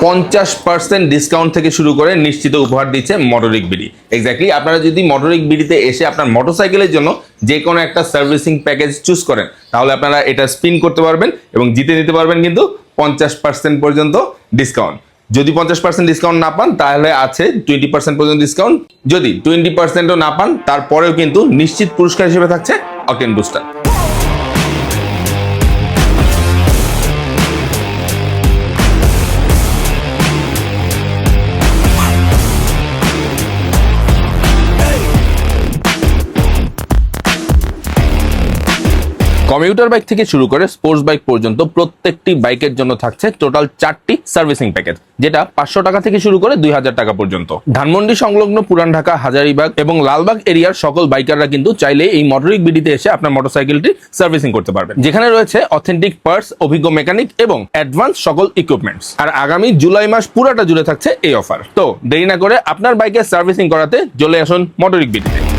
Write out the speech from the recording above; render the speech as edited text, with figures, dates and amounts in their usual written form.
50% discount থেকে শুরু করে নিশ্চিত উপহার দিচ্ছে মোটরিক বিডি। এক্স্যাক্টলি আপনারা যদি মোটরিক বিডিতে এসে আপনার মোটরসাইকেলের জন্য যে কোনো একটা সার্ভিসিং প্যাকেজ চুজ করেন, তাহলে আপনারা এটা স্পিন করতে পারবেন এবং জিতে নিতে পারবেন কিন্তু 50% পর্যন্ত ডিসকাউন্ট। যদি 50% ডিসকাউন্ট না পান তাহলে আছে 20% পর্যন্ত ডিসকাউন্ট। যদি 20%ও না পান তারপরেও কিন্তু নিশ্চিত পুরস্কার হিসেবে থাকছে অকটেন বুস্টার। কমিউটার বাইক থেকে শুরু করে স্পোর্টস বাইক পর্যন্ত প্রত্যেকটি বাইকের জন্য থাকছে টোটাল 4টি সার্ভিসিং প্যাকেজ, যেটা 500 টাকা থেকে শুরু করে 2000 টাকা পর্যন্ত। ধানমন্ডি সংলগ্ন পুরান ঢাকা, হাজারীবাগ এবং লালবাগ এরিয়ার সকল বাইকাররা কিন্তু চাইলে এই মোটরিক বিডিতে এসে আপনার মোটরসাইকেলটি সার্ভিসিং করতে পারবেন, যেখানে রয়েছে অথেন্টিক পার্টস, অভিজ্ঞ মেকানিক এবং অ্যাডভান্স সকল ইকুইপমেন্টস। আর আগামী জুলাই মাস পুরাটা জুড়ে থাকছে এই অফার। তো দেরি না করে আপনার বাইকের সার্ভিসিং করাতে চলে আসুন মোটরিক বিডিতে।